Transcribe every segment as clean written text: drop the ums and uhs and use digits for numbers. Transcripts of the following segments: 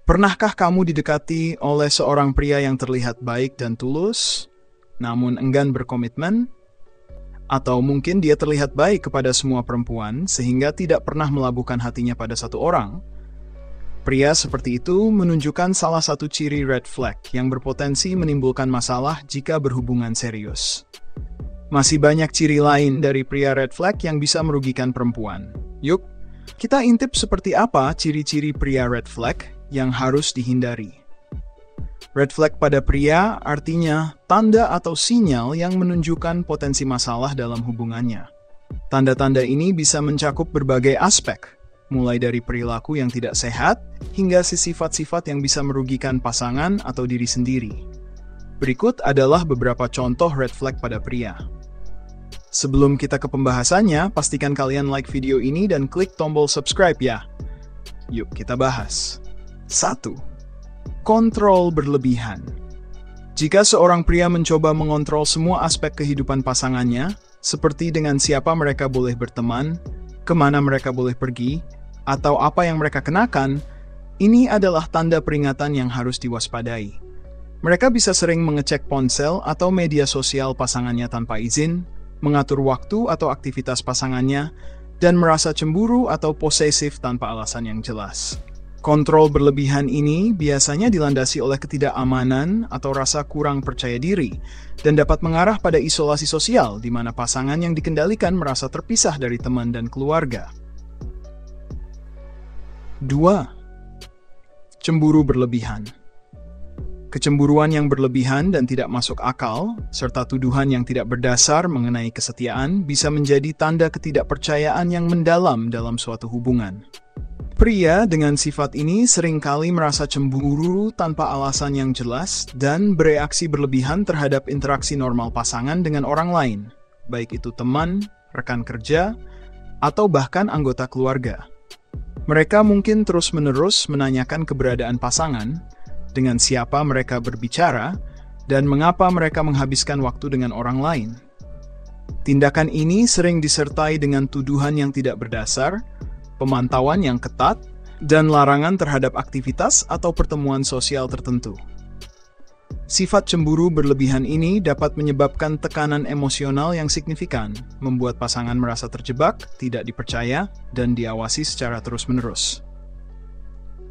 Pernahkah kamu didekati oleh seorang pria yang terlihat baik dan tulus, namun enggan berkomitmen? Atau mungkin dia terlihat baik kepada semua perempuan sehingga tidak pernah melabuhkan hatinya pada satu orang? Pria seperti itu menunjukkan salah satu ciri red flag yang berpotensi menimbulkan masalah jika berhubungan serius. Masih banyak ciri lain dari pria red flag yang bisa merugikan perempuan. Yuk, kita intip seperti apa ciri-ciri pria red flag yang harus dihindari. Red flag pada pria artinya tanda atau sinyal yang menunjukkan potensi masalah dalam hubungannya. Tanda-tanda ini bisa mencakup berbagai aspek, mulai dari perilaku yang tidak sehat hingga sifat-sifat yang bisa merugikan pasangan atau diri sendiri. Berikut adalah beberapa contoh red flag pada pria. Sebelum kita ke pembahasannya, pastikan kalian like video ini dan klik tombol subscribe ya. Yuk kita bahas. 1. Kontrol berlebihan. Jika seorang pria mencoba mengontrol semua aspek kehidupan pasangannya, seperti dengan siapa mereka boleh berteman, kemana mereka boleh pergi, atau apa yang mereka kenakan, ini adalah tanda peringatan yang harus diwaspadai. Mereka bisa sering mengecek ponsel atau media sosial pasangannya tanpa izin, mengatur waktu atau aktivitas pasangannya, dan merasa cemburu atau posesif tanpa alasan yang jelas. Kontrol berlebihan ini biasanya dilandasi oleh ketidakamanan atau rasa kurang percaya diri, dan dapat mengarah pada isolasi sosial di mana pasangan yang dikendalikan merasa terpisah dari teman dan keluarga. 2. Cemburu berlebihan. Kecemburuan yang berlebihan dan tidak masuk akal, serta tuduhan yang tidak berdasar mengenai kesetiaan bisa menjadi tanda ketidakpercayaan yang mendalam dalam suatu hubungan. Pria dengan sifat ini seringkali merasa cemburu tanpa alasan yang jelas dan bereaksi berlebihan terhadap interaksi normal pasangan dengan orang lain, baik itu teman, rekan kerja, atau bahkan anggota keluarga. Mereka mungkin terus-menerus menanyakan keberadaan pasangan, dengan siapa mereka berbicara, dan mengapa mereka menghabiskan waktu dengan orang lain. Tindakan ini sering disertai dengan tuduhan yang tidak berdasar, pemantauan yang ketat, dan larangan terhadap aktivitas atau pertemuan sosial tertentu. Sifat cemburu berlebihan ini dapat menyebabkan tekanan emosional yang signifikan, membuat pasangan merasa terjebak, tidak dipercaya, dan diawasi secara terus-menerus.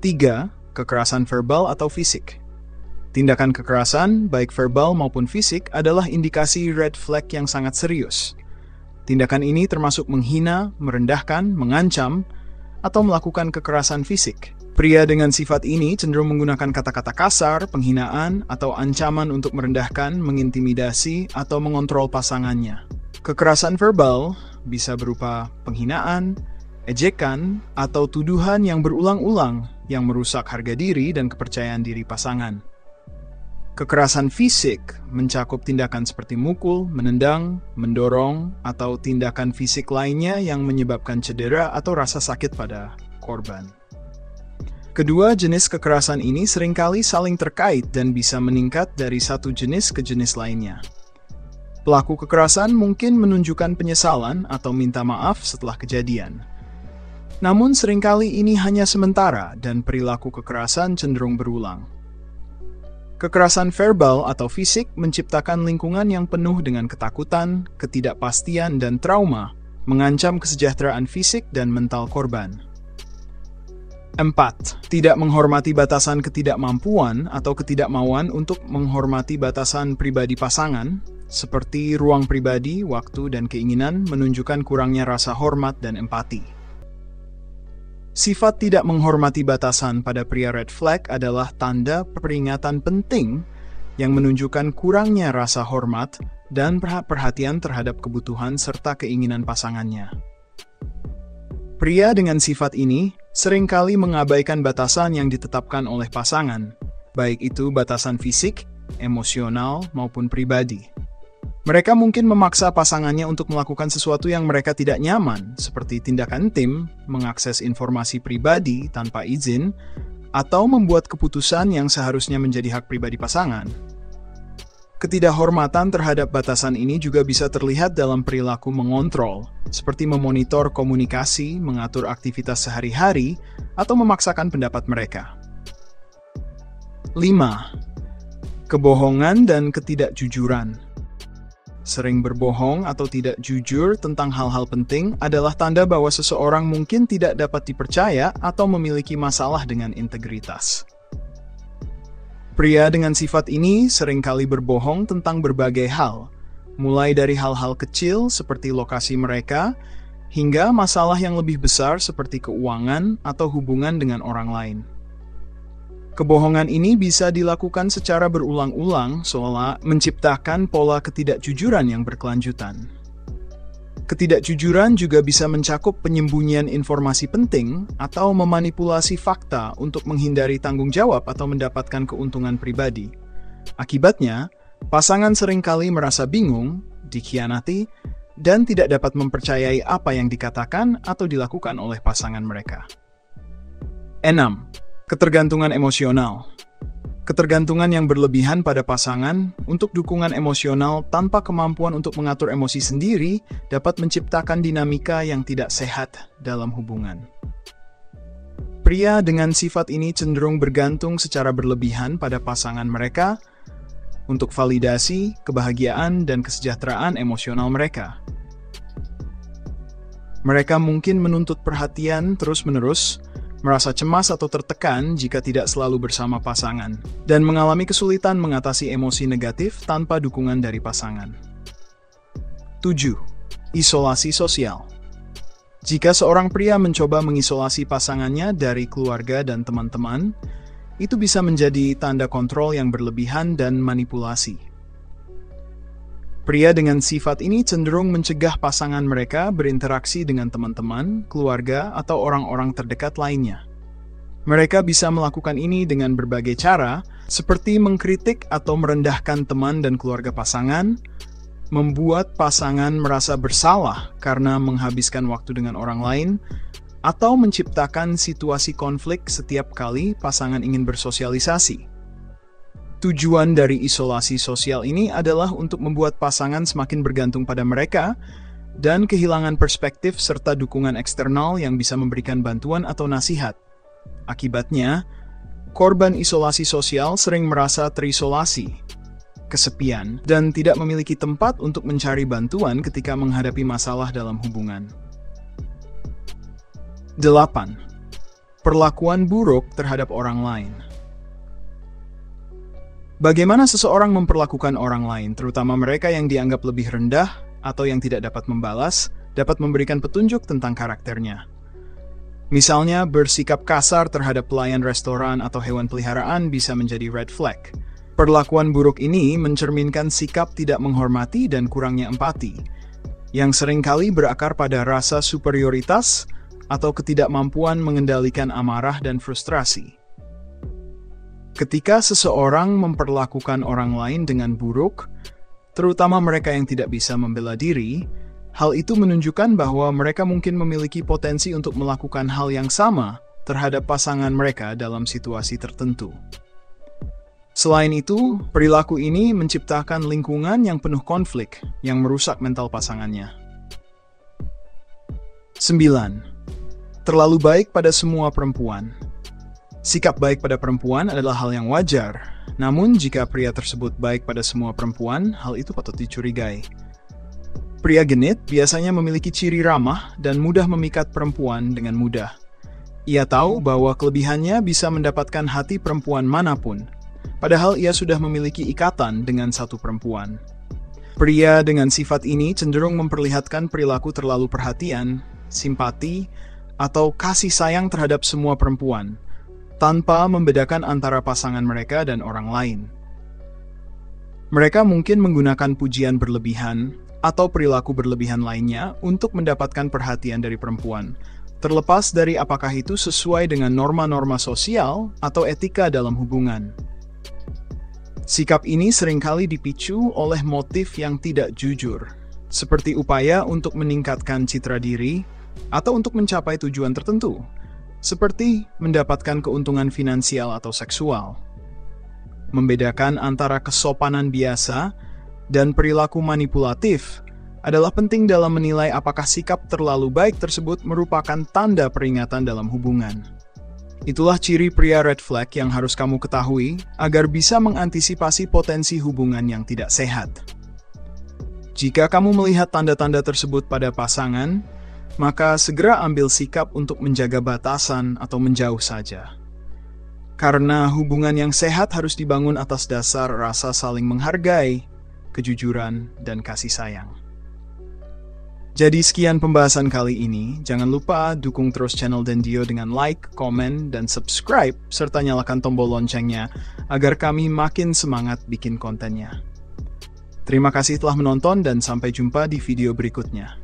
3. Kekerasan verbal atau fisik. Tindakan kekerasan, baik verbal maupun fisik, adalah indikasi red flag yang sangat serius. Tindakan ini termasuk menghina, merendahkan, mengancam, atau melakukan kekerasan fisik. Pria dengan sifat ini cenderung menggunakan kata-kata kasar, penghinaan, atau ancaman untuk merendahkan, mengintimidasi, atau mengontrol pasangannya. Kekerasan verbal bisa berupa penghinaan, ejekan, atau tuduhan yang berulang-ulang yang merusak harga diri dan kepercayaan diri pasangan. Kekerasan fisik mencakup tindakan seperti mukul, menendang, mendorong, atau tindakan fisik lainnya yang menyebabkan cedera atau rasa sakit pada korban. Kedua jenis kekerasan ini seringkali saling terkait dan bisa meningkat dari satu jenis ke jenis lainnya. Pelaku kekerasan mungkin menunjukkan penyesalan atau minta maaf setelah kejadian. Namun seringkali ini hanya sementara dan perilaku kekerasan cenderung berulang. Kekerasan verbal atau fisik menciptakan lingkungan yang penuh dengan ketakutan, ketidakpastian, dan trauma, mengancam kesejahteraan fisik dan mental korban. 4. Tidak menghormati batasan ketidakmampuan atau ketidakmauan untuk menghormati batasan pribadi pasangan, seperti ruang pribadi, waktu, dan keinginan menunjukkan kurangnya rasa hormat dan empati. Sifat tidak menghormati batasan pada pria red flag adalah tanda peringatan penting yang menunjukkan kurangnya rasa hormat dan perhatian terhadap kebutuhan serta keinginan pasangannya. Pria dengan sifat ini seringkali mengabaikan batasan yang ditetapkan oleh pasangan, baik itu batasan fisik, emosional, maupun pribadi. Mereka mungkin memaksa pasangannya untuk melakukan sesuatu yang mereka tidak nyaman, seperti tindakan intim, mengakses informasi pribadi tanpa izin, atau membuat keputusan yang seharusnya menjadi hak pribadi pasangan. Ketidakhormatan terhadap batasan ini juga bisa terlihat dalam perilaku mengontrol, seperti memonitor komunikasi, mengatur aktivitas sehari-hari, atau memaksakan pendapat mereka. 5. Kebohongan dan ketidakjujuran. Sering berbohong atau tidak jujur tentang hal-hal penting adalah tanda bahwa seseorang mungkin tidak dapat dipercaya atau memiliki masalah dengan integritas. Pria dengan sifat ini seringkali berbohong tentang berbagai hal, mulai dari hal-hal kecil seperti lokasi mereka, hingga masalah yang lebih besar seperti keuangan atau hubungan dengan orang lain. Kebohongan ini bisa dilakukan secara berulang-ulang, seolah menciptakan pola ketidakjujuran yang berkelanjutan. Ketidakjujuran juga bisa mencakup penyembunyian informasi penting atau memanipulasi fakta untuk menghindari tanggung jawab atau mendapatkan keuntungan pribadi. Akibatnya, pasangan seringkali merasa bingung, dikhianati, dan tidak dapat mempercayai apa yang dikatakan atau dilakukan oleh pasangan mereka. 6. Ketergantungan emosional. Ketergantungan yang berlebihan pada pasangan untuk dukungan emosional tanpa kemampuan untuk mengatur emosi sendiri dapat menciptakan dinamika yang tidak sehat dalam hubungan. Pria dengan sifat ini cenderung bergantung secara berlebihan pada pasangan mereka untuk validasi, kebahagiaan, dan kesejahteraan emosional mereka. Mereka mungkin menuntut perhatian terus-menerus, merasa cemas atau tertekan jika tidak selalu bersama pasangan, dan mengalami kesulitan mengatasi emosi negatif tanpa dukungan dari pasangan. 7. Isolasi sosial. Jika seorang pria mencoba mengisolasi pasangannya dari keluarga dan teman-teman, itu bisa menjadi tanda kontrol yang berlebihan dan manipulasi. Pria dengan sifat ini cenderung mencegah pasangan mereka berinteraksi dengan teman-teman, keluarga, atau orang-orang terdekat lainnya. Mereka bisa melakukan ini dengan berbagai cara, seperti mengkritik atau merendahkan teman dan keluarga pasangan, membuat pasangan merasa bersalah karena menghabiskan waktu dengan orang lain, atau menciptakan situasi konflik setiap kali pasangan ingin bersosialisasi. Tujuan dari isolasi sosial ini adalah untuk membuat pasangan semakin bergantung pada mereka dan kehilangan perspektif serta dukungan eksternal yang bisa memberikan bantuan atau nasihat. Akibatnya, korban isolasi sosial sering merasa terisolasi, kesepian, dan tidak memiliki tempat untuk mencari bantuan ketika menghadapi masalah dalam hubungan. 8. Perlakuan buruk terhadap orang lain. Bagaimana seseorang memperlakukan orang lain, terutama mereka yang dianggap lebih rendah atau yang tidak dapat membalas, dapat memberikan petunjuk tentang karakternya. Misalnya, bersikap kasar terhadap pelayan restoran atau hewan peliharaan bisa menjadi red flag. Perlakuan buruk ini mencerminkan sikap tidak menghormati dan kurangnya empati, yang seringkali berakar pada rasa superioritas atau ketidakmampuan mengendalikan amarah dan frustrasi. Ketika seseorang memperlakukan orang lain dengan buruk, terutama mereka yang tidak bisa membela diri, hal itu menunjukkan bahwa mereka mungkin memiliki potensi untuk melakukan hal yang sama terhadap pasangan mereka dalam situasi tertentu. Selain itu, perilaku ini menciptakan lingkungan yang penuh konflik yang merusak mental pasangannya. 9. Terlalu baik pada semua perempuan. Sikap baik pada perempuan adalah hal yang wajar, namun jika pria tersebut baik pada semua perempuan, hal itu patut dicurigai. Pria genit biasanya memiliki ciri ramah dan mudah memikat perempuan dengan mudah. Ia tahu bahwa kelebihannya bisa mendapatkan hati perempuan manapun, padahal ia sudah memiliki ikatan dengan satu perempuan. Pria dengan sifat ini cenderung memperlihatkan perilaku terlalu perhatian, simpati, atau kasih sayang terhadap semua perempuan, tanpa membedakan antara pasangan mereka dan orang lain. Mereka mungkin menggunakan pujian berlebihan atau perilaku berlebihan lainnya untuk mendapatkan perhatian dari perempuan, terlepas dari apakah itu sesuai dengan norma-norma sosial atau etika dalam hubungan. Sikap ini seringkali dipicu oleh motif yang tidak jujur, seperti upaya untuk meningkatkan citra diri atau untuk mencapai tujuan tertentu, seperti mendapatkan keuntungan finansial atau seksual. Membedakan antara kesopanan biasa dan perilaku manipulatif adalah penting dalam menilai apakah sikap terlalu baik tersebut merupakan tanda peringatan dalam hubungan. Itulah ciri pria red flag yang harus kamu ketahui agar bisa mengantisipasi potensi hubungan yang tidak sehat. Jika kamu melihat tanda-tanda tersebut pada pasangan, maka segera ambil sikap untuk menjaga batasan atau menjauh saja. Karena hubungan yang sehat harus dibangun atas dasar rasa saling menghargai, kejujuran, dan kasih sayang. Jadi sekian pembahasan kali ini, jangan lupa dukung terus channel Dendio dengan like, komen, dan subscribe, serta nyalakan tombol loncengnya agar kami makin semangat bikin kontennya. Terima kasih telah menonton dan sampai jumpa di video berikutnya.